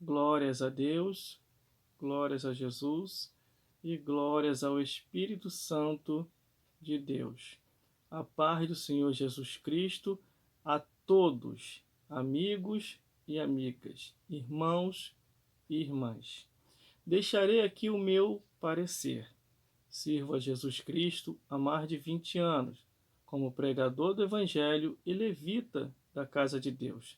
Glórias a Deus, glórias a Jesus e glórias ao Espírito Santo de Deus. A paz do Senhor Jesus Cristo a todos, amigos e amigas, irmãos e irmãs. Deixarei aqui o meu parecer. Sirvo a Jesus Cristo há mais de 20 anos, como pregador do Evangelho e levita da casa de Deus.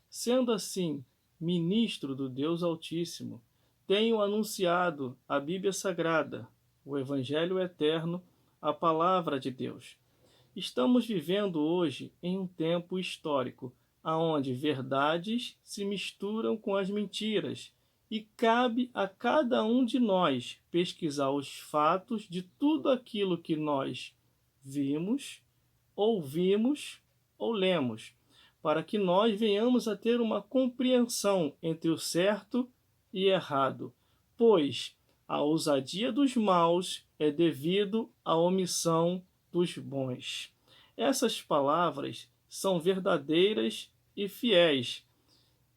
Sendo assim, ministro do Deus Altíssimo, tenho anunciado a Bíblia Sagrada, o Evangelho Eterno, a Palavra de Deus. Estamos vivendo hoje em um tempo histórico, onde verdades se misturam com as mentiras, e cabe a cada um de nós pesquisar os fatos de tudo aquilo que nós vimos, ouvimos ou lemos, para que nós venhamos a ter uma compreensão entre o certo e errado, pois a ousadia dos maus é devido à omissão dos bons. Essas palavras são verdadeiras e fiéis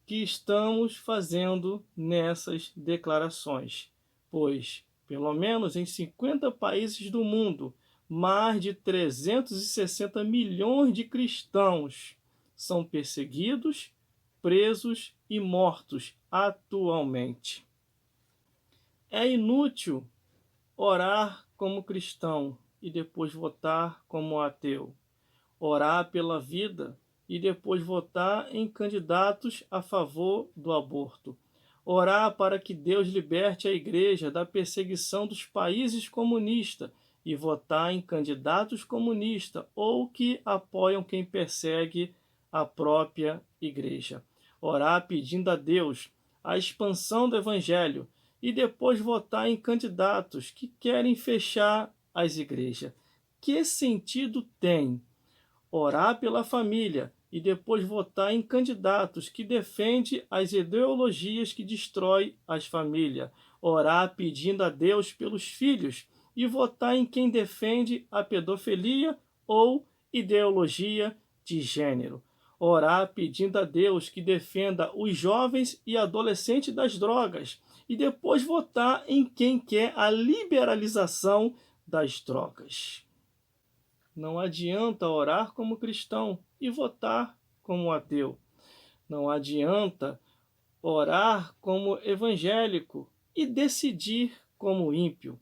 que estamos fazendo nessas declarações, pois, pelo menos em 50 países do mundo, mais de 360 milhões de cristãos são perseguidos, presos e mortos atualmente. É inútil orar como cristão e depois votar como ateu. Orar pela vida e depois votar em candidatos a favor do aborto. Orar para que Deus liberte a igreja da perseguição dos países comunistas e votar em candidatos comunistas ou que apoiam quem persegue a própria igreja. Orar pedindo a Deus a expansão do evangelho e depois votar em candidatos que querem fechar as igrejas. Que sentido tem orar pela família e depois votar em candidatos que defendem as ideologias que destroem as famílias? Orar pedindo a Deus pelos filhos e votar em quem defende a pedofilia ou ideologia de gênero? Orar pedindo a Deus que defenda os jovens e adolescentes das drogas e depois votar em quem quer a liberalização das drogas. Não adianta orar como cristão e votar como ateu. Não adianta orar como evangélico e decidir como ímpio,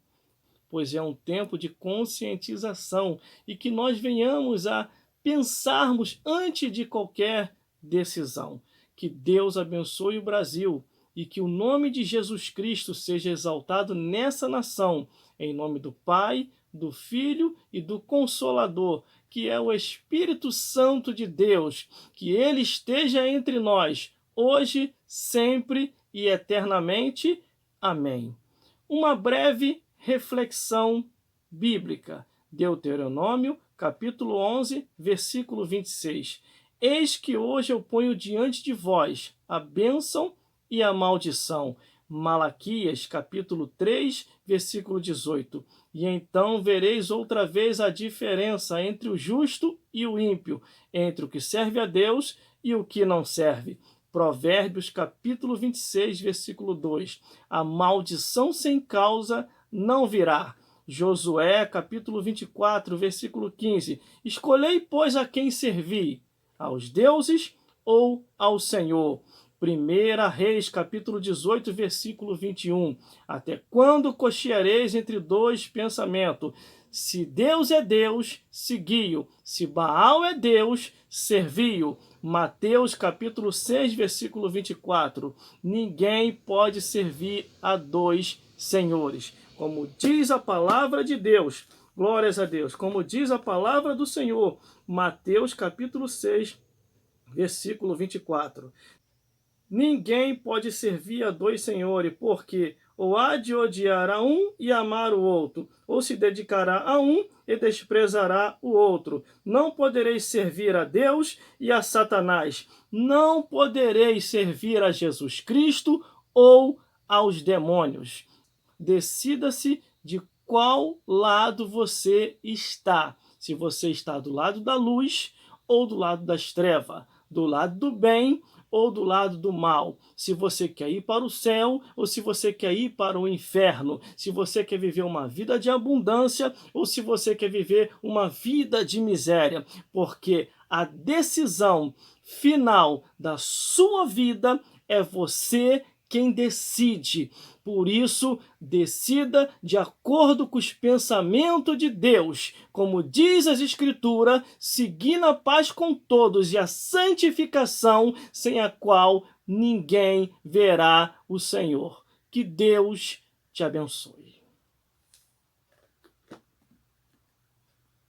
pois é um tempo de conscientização e que nós venhamos a pensarmos antes de qualquer decisão. Que Deus abençoe o Brasil e que o nome de Jesus Cristo seja exaltado nessa nação, em nome do Pai, do Filho e do Consolador, que é o Espírito Santo de Deus, que ele esteja entre nós, hoje, sempre e eternamente. Amém. Uma breve reflexão bíblica. Deuteronômio, capítulo 11, versículo 26. Eis que hoje eu ponho diante de vós a bênção e a maldição. Malaquias, capítulo 3, versículo 18. E então vereis outra vez a diferença entre o justo e o ímpio, entre o que serve a Deus e o que não serve. Provérbios, capítulo 26, versículo 2. A maldição sem causa não virá. Josué, capítulo 24, versículo 15. Escolhei, pois, a quem servir, aos deuses ou ao Senhor. 1 Reis, capítulo 18, versículo 21. Até quando cocheareis entre dois pensamentos? Se Deus é Deus, segui-o. Se Baal é Deus, servi-o. Mateus, capítulo 6, versículo 24. Ninguém pode servir a dois senhores. Como diz a palavra de Deus, glórias a Deus, como diz a palavra do Senhor, Mateus, capítulo 6, versículo 24. Ninguém pode servir a dois senhores, porque ou há de odiar a um e amar o outro, ou se dedicará a um e desprezará o outro. Não podereis servir a Deus e a Satanás. Não podereis servir a Jesus Cristo ou aos demônios. Decida-se de qual lado você está. Se você está do lado da luz ou do lado das trevas, do lado do bem ou do lado do mal, se você quer ir para o céu ou se você quer ir para o inferno, se você quer viver uma vida de abundância ou se você quer viver uma vida de miséria, porque a decisão final da sua vida é você quem decide. Por isso, decida de acordo com os pensamentos de Deus. Como diz as Escrituras, seguindo a paz com todos e a santificação, sem a qual ninguém verá o Senhor. Que Deus te abençoe.